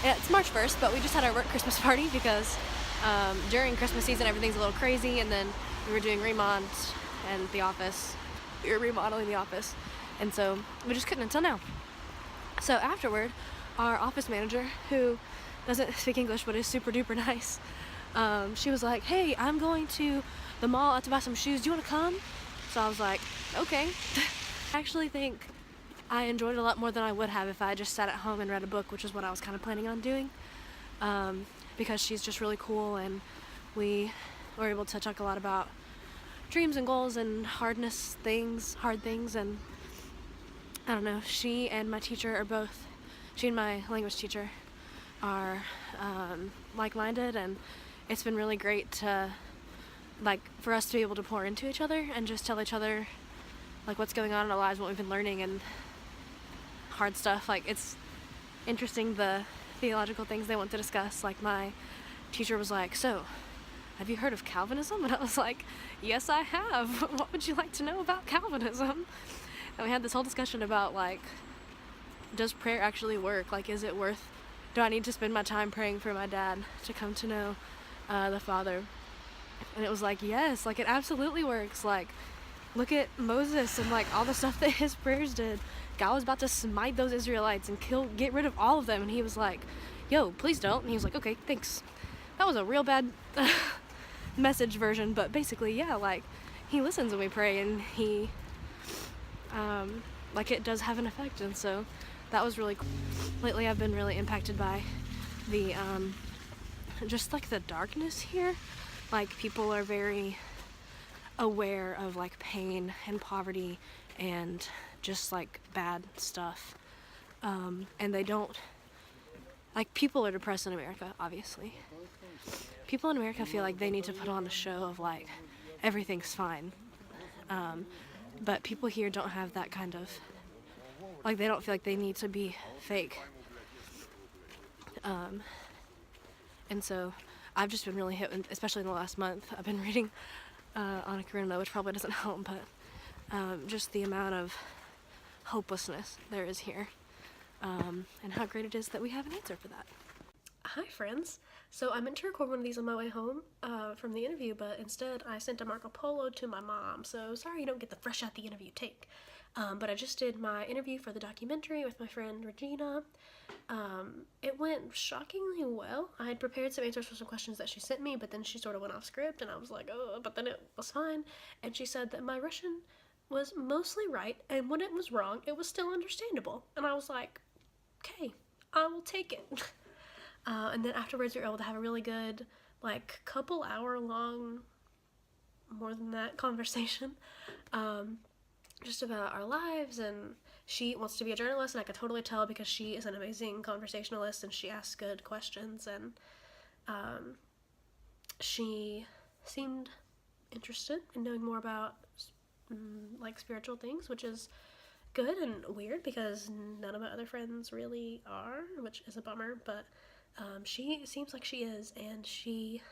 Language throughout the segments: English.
It's March 1st, but we just had our work Christmas party because during Christmas season everything's a little crazy, and then we were doing remodels and the office. We were remodeling the office, and so we just couldn't until now. So afterward, our office manager, who doesn't speak English but is super duper nice, she was like, hey, I'm going to the mall to buy some shoes. Do you want to come? So I was like, okay. I actually think I enjoyed it a lot more than I would have if I just sat at home and read a book, which is what I was kind of planning on doing, because she's just really cool, and we were able to talk a lot about dreams and goals and hard things, and I don't know, she and my language teacher are like-minded, and it's been really great to, for us to be able to pour into each other and just tell each other, what's going on in our lives, what we've been learning, and hard stuff. It's interesting, the theological things they want to discuss. My teacher was like, so, have you heard of Calvinism? And I was like, yes, I have. What would you like to know about Calvinism? And we had this whole discussion about, does prayer actually work? Do I need to spend my time praying for my dad to come to know the Father? And it was like, yes, it absolutely works. Look at Moses and, all the stuff that his prayers did. God was about to smite those Israelites and get rid of all of them. And he was like, yo, please don't. And he was like, okay, thanks. That was a real bad message version, but basically, yeah, he listens when we pray, and he, it does have an effect. And so that was really cool. Lately I've been really impacted by the, just the darkness here. People are very aware of pain and poverty and just bad stuff, and they don't, people are depressed in America, obviously. People in America feel like they need to put on a show of everything's fine, but people here don't have that kind of, they don't feel like they need to be fake, and so I've just been really hit, especially in the last month. I've been reading Anna Karenina, which probably doesn't help, but just the amount of hopelessness there is here, and how great it is that we have an answer for that. Hi friends! So I meant to record one of these on my way home from the interview, but instead I sent a Marco Polo to my mom, so sorry you don't get the fresh out the interview take. But I just did my interview for the documentary with my friend Regina. It went shockingly well. I had prepared some answers for some questions that she sent me, but then she sort of went off script, and I was like, oh, but then it was fine. And she said that my Russian was mostly right, and when it was wrong, it was still understandable. And I was like, okay, I will take it. And then afterwards we were able to have a really good, couple hour long, more than that, conversation, just about our lives. And she wants to be a journalist, and I could totally tell because she is an amazing conversationalist and she asks good questions, and she seemed interested in knowing more about spiritual things, which is good and weird because none of my other friends really are, which is a bummer, but she seems like she is. And she,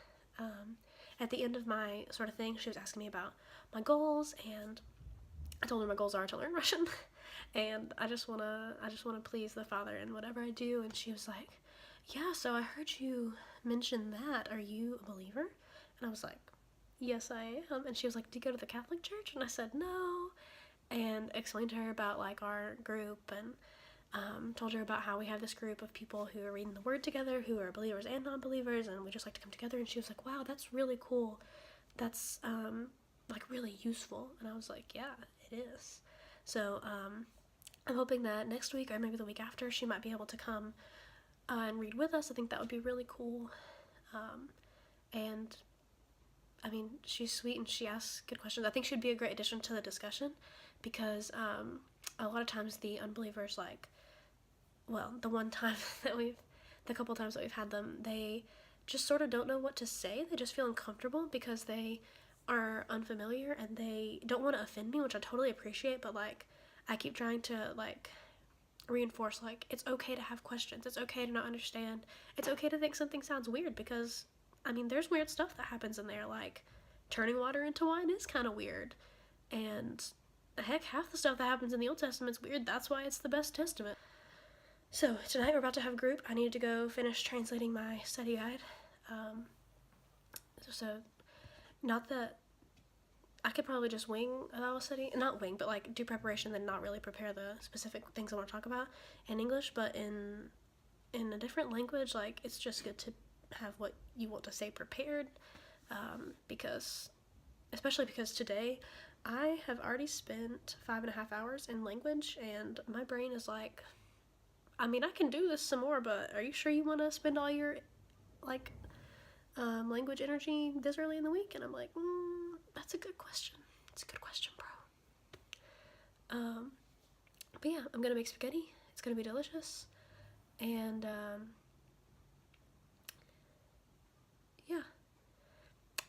at the end of my sort of thing, she was asking me about my goals, and I told her my goals are to learn Russian, and I just wanna please the Father in whatever I do. And she was like, yeah, so I heard you mention that. Are you a believer? And I was like, yes, I am. And she was like, do you go to the Catholic Church? And I said, no, and explained to her about our group, and told her about how we have this group of people who are reading the Word together, who are believers and non-believers, and we just like to come together. And she was like, wow, that's really cool. That's really useful. And I was like, yeah, it is. So I'm hoping that next week or maybe the week after she might be able to come and read with us. I think that would be really cool. And I mean, she's sweet and she asks good questions. I think she'd be a great addition to the discussion because a lot of times the unbelievers, the couple times that we've had them, they just sort of don't know what to say. They just feel uncomfortable because they are unfamiliar and they don't want to offend me, which I totally appreciate, but I keep trying to reinforce it's okay to have questions. It's okay to not understand. It's okay to think something sounds weird because I mean there's weird stuff that happens in there, turning water into wine is kind of weird, and heck, half the stuff that happens in the Old Testament's weird. That's why it's the best testament. So tonight we're about to have a group. I need to go finish translating my study guide. So not that I could probably just wing a Bible study, not wing, but like do preparation, then not really prepare the specific things I want to talk about in English. But in a different language, like it's just good to have what you want to say prepared, because especially because today I have already spent 5.5 hours in language, and my brain is like, I mean, I can do this some more, but are you sure you want to spend all your like language energy this early in the week? And I'm like, that's a good question. It's a good question, bro. But yeah, I'm gonna make spaghetti. It's gonna be delicious, and yeah.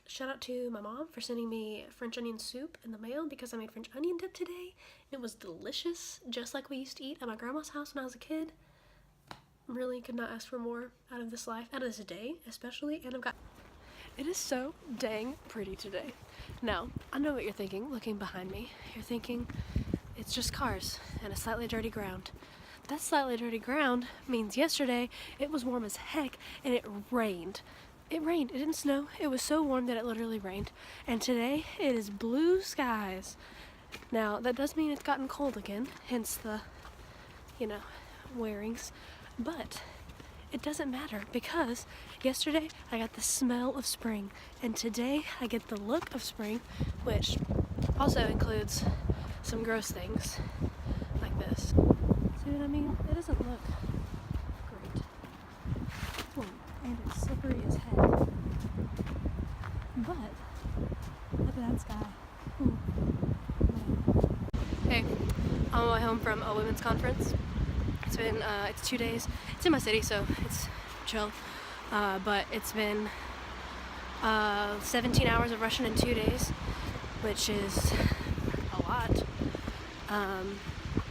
Shout out to my mom for sending me French onion soup in the mail because I made French onion dip today. It was delicious, just like we used to eat at my grandma's house when I was a kid. Really could not ask for more out of this life, out of this day especially, and it is so dang pretty today. Now, I know what you're thinking, looking behind me. You're thinking, it's just cars and a slightly dirty ground. That slightly dirty ground means yesterday it was warm as heck and it rained. It rained. It didn't snow. It was so warm that it literally rained. And today it is blue skies. Now, that does mean it's gotten cold again, hence the, wearings. But it doesn't matter because yesterday I got the smell of spring, and today I get the look of spring, which also includes some gross things like this. See what I mean? It doesn't look great. Oh, and it's slippery as heck. But look at that sky. Ooh. Hey, I'm on my way home from a women's conference. It's been, it's 2 days. It's in my city, so it's chill. But it's been 17 hours of Russian in 2 days, which is a lot.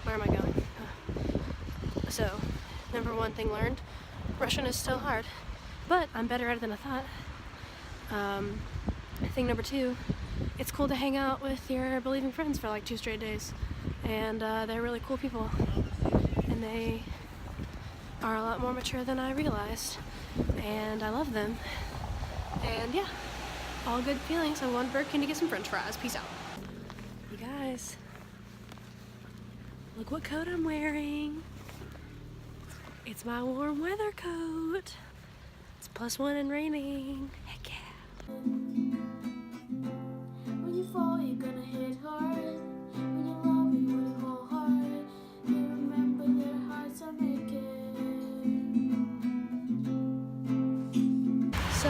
Where am I going? So, number one thing learned, Russian is still hard, but I'm better at it than I thought. Thing number two, it's cool to hang out with your believing friends for like 2 straight days. And they're really cool people. And they are a lot more mature than I realized, and I love them. And yeah, all good feelings. I'm going to Burger King to get some french fries. Peace out. You guys, look what coat I'm wearing. It's my warm weather coat. It's +1 and raining. Heck yeah. When you fall, you're gonna hit hard. When you love it with your whole heart, you remember their hearts are naked. So,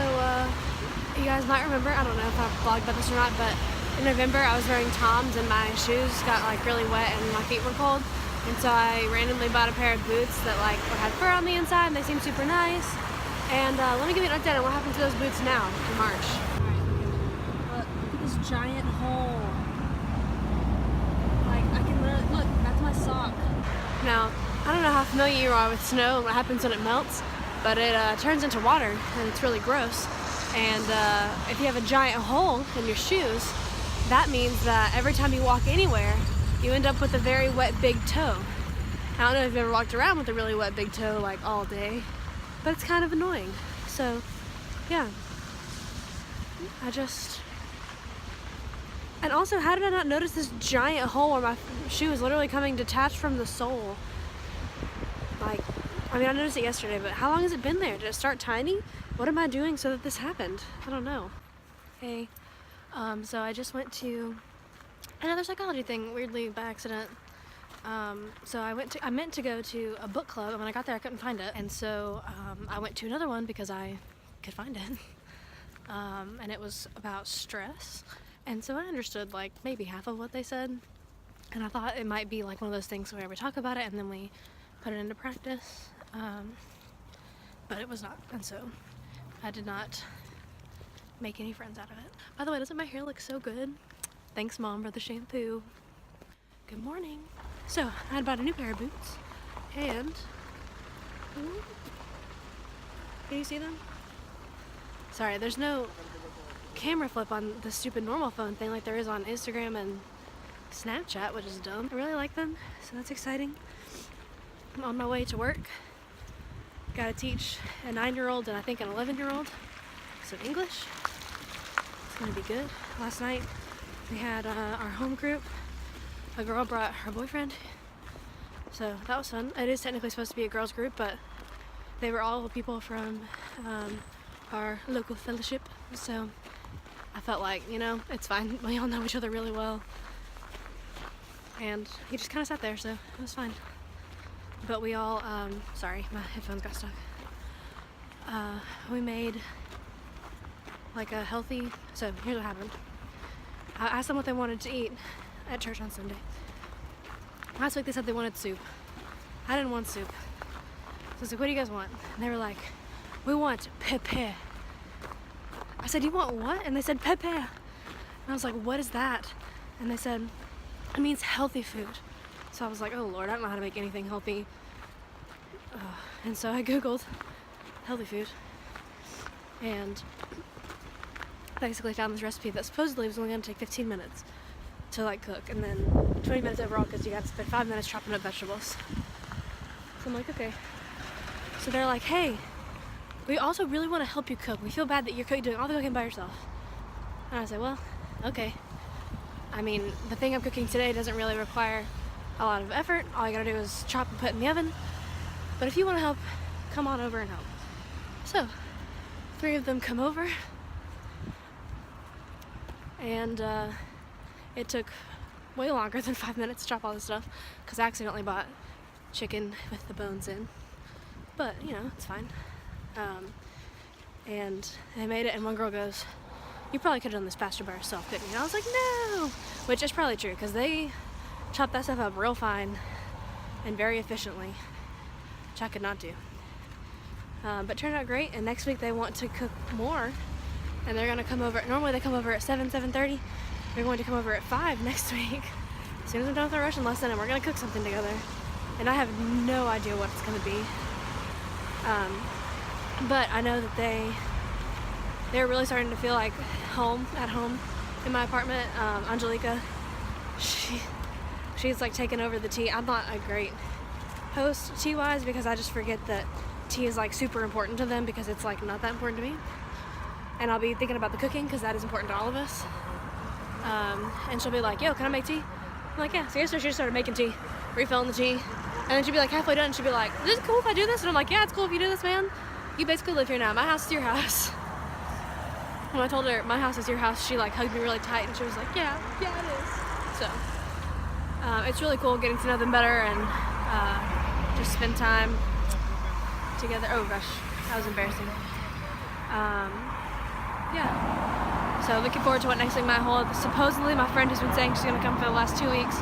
you guys might remember, I don't know if I've vlogged about this or not, but in November I was wearing Toms and my shoes got like really wet and my feet were cold. And so I randomly bought a pair of boots that like had fur on the inside and they seemed super nice. And let me give you an update on what happened to those boots now in March. Alright, look at this giant hole. Like, I can literally, look, that's my sock. Now, I don't know how familiar you are with snow and what happens when it melts, but it turns into water and it's really gross. And if you have a giant hole in your shoes, that means that every time you walk anywhere, you end up with a very wet big toe. I don't know if you've ever walked around with a really wet big toe like all day, but it's kind of annoying. So, yeah. And also, how did I not notice this giant hole where my shoe is literally coming detached from the sole? Like, I mean, I noticed it yesterday, but how long has it been there? Did it start tiny? What am I doing so that this happened? I don't know. Hey, so I just went to another psychology thing, weirdly by accident. So I meant to go to a book club, and when I got there I couldn't find it, and so I went to another one because I could find it. And it was about stress, and so I understood like maybe half of what they said, and I thought it might be like one of those things where we talk about it and then we put it into practice, but it was not, and so I did not make any friends out of it. By the way, doesn't my hair look so good? Thanks, Mom, for the shampoo. Good morning. So, I had bought a new pair of boots, and can you see them? Sorry, there's no camera flip on the stupid normal phone thing like there is on Instagram and Snapchat, which is dumb. I really like them, so that's exciting. I'm on my way to work. Gotta teach a 9-year-old and I think an 11-year-old some English. It's gonna be good. Last night we had our home group. A girl brought her boyfriend, so that was fun. It is technically supposed to be a girls group, but they were all people from our local fellowship, so I felt like, it's fine. We all know each other really well. And he just kind of sat there, so it was fine. But we all, sorry, my headphones got stuck. We made like a healthy, so here's what happened. I asked them what they wanted to eat at church on Sunday. Last week they said they wanted soup. I didn't want soup. So I was like, what do you guys want? And they were like, we want pepe. I said, you want what? And they said pepe. And I was like, what is that? And they said, it means healthy food. So I was like, oh Lord, I don't know how to make anything healthy. And so I Googled healthy food and basically found this recipe that supposedly was only going to take 15 minutes to like cook, and then 20 minutes overall because you got to spend 5 minutes chopping up vegetables. So I'm like, okay. So they're like, hey, we also really want to help you cook. We feel bad that you're doing all the cooking by yourself. And I said, well, okay. I mean, the thing I'm cooking today doesn't really require a lot of effort. All you gotta do is chop and put in the oven. But if you want to help, come on over and help. So 3 of them come over, and it took way longer than 5 minutes to chop all this stuff because I accidentally bought chicken with the bones in. But it's fine. And they made it, and one girl goes, you probably could have done this faster by yourself, couldn't you? And I was like, no, which is probably true because they chopped that stuff up real fine and very efficiently, which I could not do. But it turned out great, and next week they want to cook more, and they're going to come over. Normally they come over at 7:30. They're going to come over at 5 next week, as soon as I'm done with the Russian lesson, and we're going to cook something together. And I have no idea what it's going to be. But I know that they're really starting to feel like at home in my apartment. Angelica, she's like taken over the tea. I'm not a great host tea-wise because I just forget that tea is like super important to them because it's like not that important to me. And I'll be thinking about the cooking because that is important to all of us. And she'll be like, yo, can I make tea? I'm like, yeah. So yesterday she just started making tea, refilling the tea. And then she'd be like halfway done and she'd be like, is it cool if I do this? And I'm like, yeah, it's cool if you do this, man. You basically live here now. My house is your house. When I told her my house is your house, she like hugged me really tight and she was like, yeah, it is. So it's really cool getting to know them better and just spend time together. Oh gosh, that was embarrassing. Yeah. So looking forward to what next week might hold. Supposedly my friend who's been saying she's gonna come for the last 2 weeks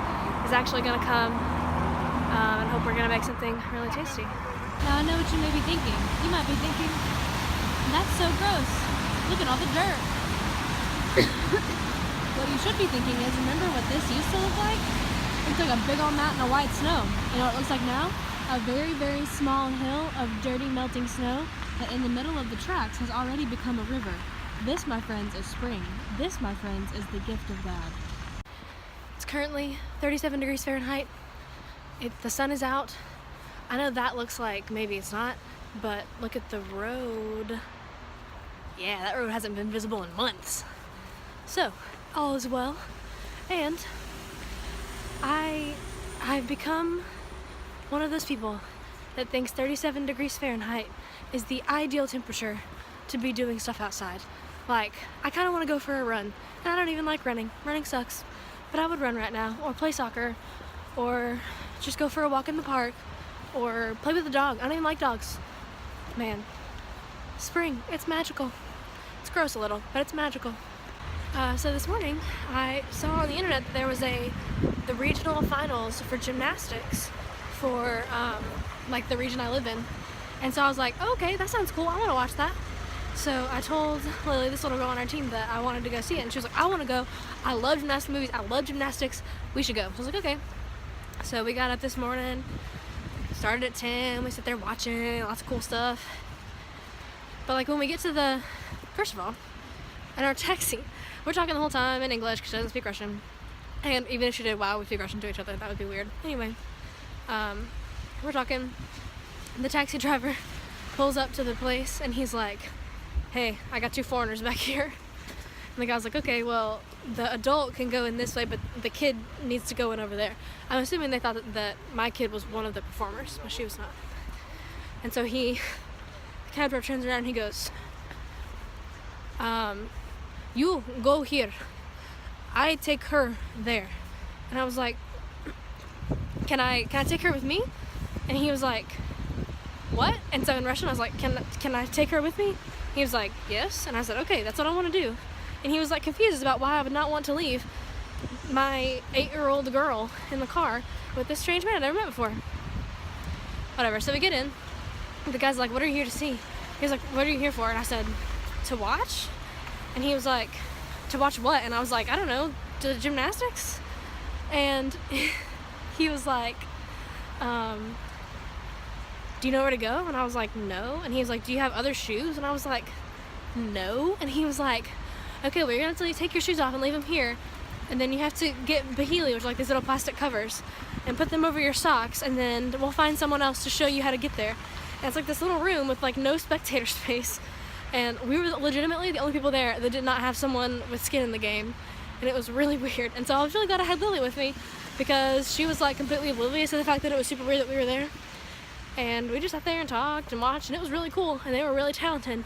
is actually gonna come, and hope we're gonna make something really tasty. Now I know what you may be thinking. You might be thinking, that's so gross. Look at all the dirt. What you should be thinking is, remember what this used to look like? It looked like a big old mountain of white snow. You know what it looks like now? A very, very small hill of dirty melting snow that in the middle of the tracks has already become a river. This, my friends, is spring. This, my friends, is the gift of God. It's currently 37 degrees Fahrenheit. The sun is out. I know that looks like maybe it's not, but look at the road. Yeah, that road hasn't been visible in months. So, all is well. And I've become one of those people that thinks 37 degrees Fahrenheit is the ideal temperature to be doing stuff outside. Like, I kind of want to go for a run, and I don't even like running. Running sucks, but I would run right now, or play soccer, or just go for a walk in the park, or play with the dog. I don't even like dogs. Man, spring, it's magical. It's gross a little, but it's magical. So this morning, I saw on the internet that there was the regional finals for gymnastics for like the region I live in. And so I was like, oh, okay, that sounds cool. I want to watch that. So I told Lily, this little girl on our team, that I wanted to go see it. And she was like, I want to go. I love gymnastics movies. I love gymnastics. We should go. So I was like, okay. So we got up this morning, started at 10. We sat there watching lots of cool stuff. But like when we get to first of all, in our taxi, we're talking the whole time in English because she doesn't speak Russian. And even if she did, wow, we speak Russian to each other. That would be weird. Anyway, we're talking. The taxi driver pulls up to the place and he's like, hey, I got 2 foreigners back here. And the guy's like, okay, well, the adult can go in this way, but the kid needs to go in over there. I'm assuming they thought that my kid was one of the performers, but she was not. And so the cab driver turns around and he goes, you go here. I take her there. And I was like, can I take her with me? And he was like, what? And so in Russian I was like, can I take her with me? He was like, yes. And I said, okay, that's what I want to do. And he was like confused about why I would not want to leave my 8-year-old girl in the car with this strange man I'd never met before. Whatever, so we get in. The guy's like, what are you here to see? He was like, what are you here for? And I said, to watch? And he was like, to watch what? And I was like, I don't know, to gymnastics? And he was like, do you know where to go? And I was like, no. And he was like, do you have other shoes? And I was like, no. And he was like, okay, well, you're gonna have to take your shoes off and leave them here. And then you have to get bahili, which are like these little plastic covers, and put them over your socks, and then we'll find someone else to show you how to get there. And it's like this little room with like no spectator space. And we were legitimately the only people there that did not have someone with skin in the game. And it was really weird. And so I was really glad I had Lily with me, because she was like completely oblivious to the fact that it was super weird that we were there. And we just sat there and talked and watched, and it was really cool, and they were really talented.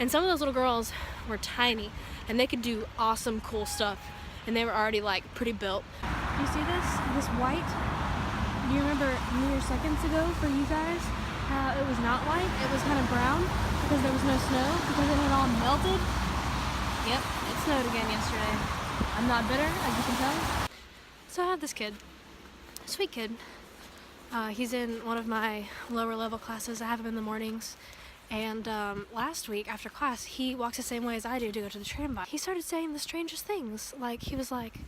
And some of those little girls were tiny, and they could do awesome, cool stuff. And they were already like pretty built. Do you see this? This white? Do you remember mere seconds ago for you guys how it was not white? It was kind of brown because there was no snow, because it had all melted. Yep, it snowed again yesterday. I'm not bitter, as you can tell. So I had this kid, sweet kid. He's in one of my lower level classes. I have him in the mornings. And last week after class, he walks the same way as I do to go to the tramway. He started saying the strangest things. Like, he was like,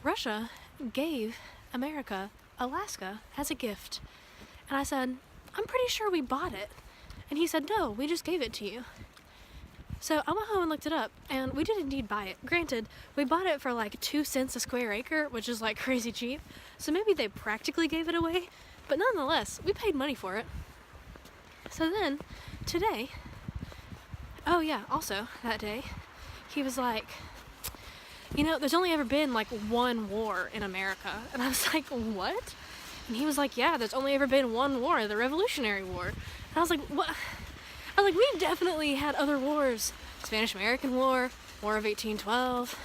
Russia gave America Alaska as a gift. And I said, I'm pretty sure we bought it. And he said, no, we just gave it to you. So I went home and looked it up, and we did indeed buy it. Granted, we bought it for like 2 cents a square acre, which is like crazy cheap. So maybe they practically gave it away, but nonetheless, we paid money for it. So then, today, oh yeah, also that day, he was like, you know, there's only ever been like one war in America. And I was like, what? And he was like, yeah, there's only ever been one war, the Revolutionary War. And I was like, what? I was like, we definitely had other wars. Spanish-American War, War of 1812,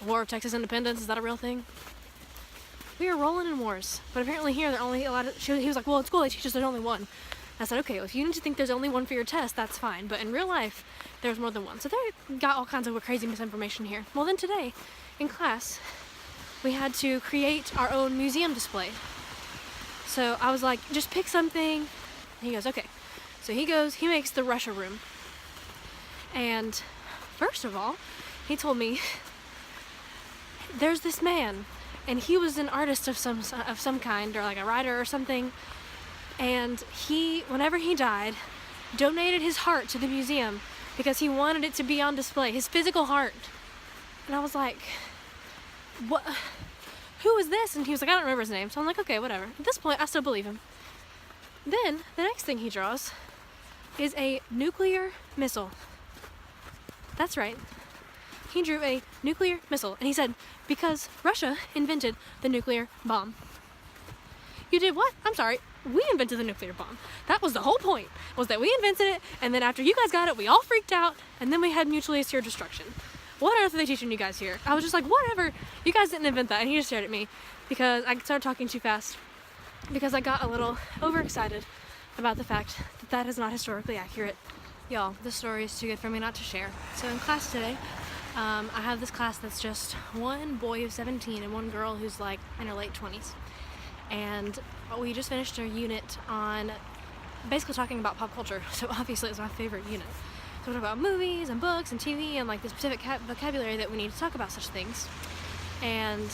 War of Texas Independence. Is that a real thing? We were rolling in wars. But apparently here, there are only a lot of... He was like, well, in school they teach us there's only one. I said, okay, well, if you need to think there's only one for your test, that's fine. But in real life, there's more than one. So they got all kinds of crazy misinformation here. Well, then today, in class, we had to create our own museum display. So I was like, just pick something. And he goes, okay. So he makes the Russia room. And first of all, he told me, there's this man, and he was an artist of some kind, or like a writer or something. And he, whenever he died, donated his heart to the museum because he wanted it to be on display, his physical heart. And I was like, what? Who is this? And he was like, I don't remember his name. So I'm like, okay, whatever. At this point, I still believe him. Then, the next thing he draws is a nuclear missile. That's right. He drew a nuclear missile. And he said, because Russia invented the nuclear bomb. You did what? I'm sorry. We invented the nuclear bomb. That was the whole point, was that we invented it, and then after you guys got it, we all freaked out, and then we had mutually assured destruction. What on earth are they teaching you guys here? I was just like, whatever. You guys didn't invent that. And he just stared at me because I started talking too fast, because I got a little overexcited about the fact that that is not historically accurate. Y'all, this story is too good for me not to share. So in class today, I have this class that's just one boy who's 17 and one girl who's like in her late 20s. And we just finished our unit on basically talking about pop culture. So obviously it's my favorite unit. So we're talking about movies and books and TV and like the specific vocabulary that we need to talk about such things. And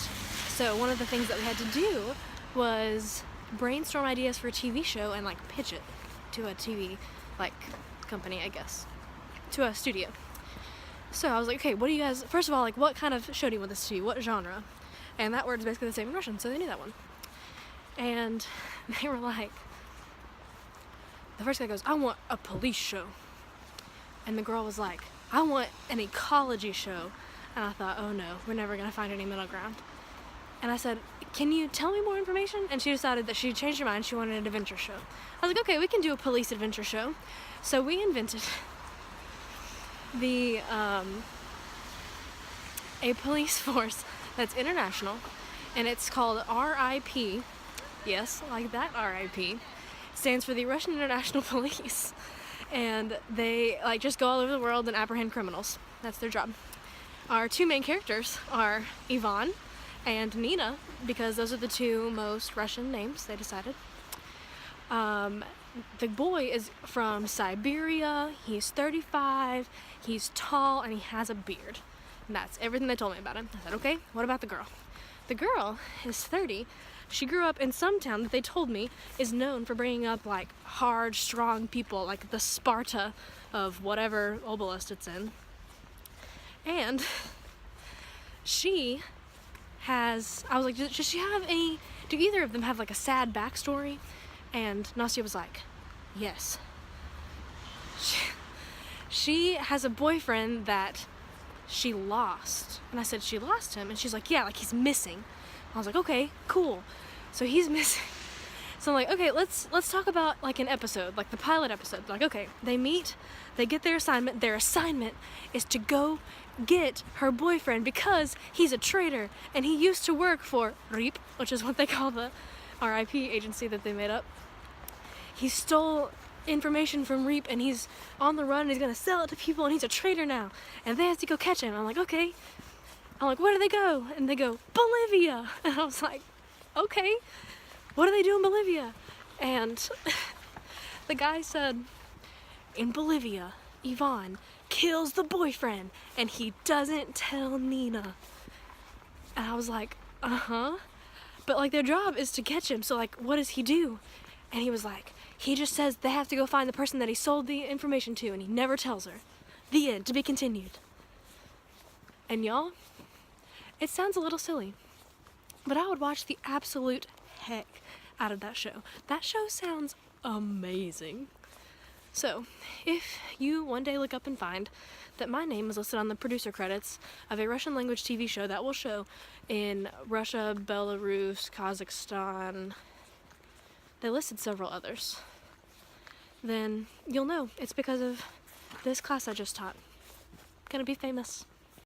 so one of the things that we had to do was brainstorm ideas for a TV show and like pitch it to a TV like company, I guess, to a studio. So I was like, okay, what do you guys, first of all, like what kind of show do you want this to be? What genre? And that word is basically the same in Russian, so they knew that one. And they were like, the first guy goes, I want a police show. And the girl was like, I want an ecology show. And I thought, oh no, we're never gonna find any middle ground. And I said, can you tell me more information? And she decided that she changed her mind, she wanted an adventure show. I was like, okay, we can do a police adventure show. So we invented a police force that's international, and it's called RIP. Yes, like that RIP. Stands for the Russian International Police. And they like just go all over the world and apprehend criminals. That's their job. Our two main characters are Ivan and Nina, because those are the two most Russian names they decided. The boy is from Siberia, he's 35, he's tall, and he has a beard. And that's everything they told me about him. I said, okay, what about the girl? The girl is 30. She grew up in some town that they told me is known for bringing up like hard, strong people, like the Sparta of whatever oblast it's in. And she has, I was like, does she have any, do either of them have like a sad backstory? And Nastya was like, yes. She has a boyfriend that she lost. And I said, she lost him? And she's like, yeah, like he's missing. I was like, okay, cool. So he's missing. So I'm like, okay, let's talk about like an episode, like the pilot episode. Like, okay, they meet, they get their assignment. Their assignment is to go get her boyfriend because he's a traitor and he used to work for RIP, which is what they call the RIP agency that they made up. He stole information from RIP and he's on the run and he's gonna sell it to people and he's a traitor now. And they have to go catch him. I'm like, okay. I'm like, where do they go? And they go, Bolivia. And I was like, okay, what do they do in Bolivia? And the guy said, in Bolivia, Ivan kills the boyfriend and he doesn't tell Nina. And I was like, uh-huh. But like their job is to catch him, so like what does he do? And he was like, he just says they have to go find the person that he sold the information to and he never tells her. The end, to be continued. And y'all, it sounds a little silly, but I would watch the absolute heck out of that show. That show sounds amazing. So, if you one day look up and find that my name is listed on the producer credits of a Russian language TV show that will show in Russia, Belarus, Kazakhstan, they listed several others, then you'll know it's because of this class I just taught. Gonna be famous.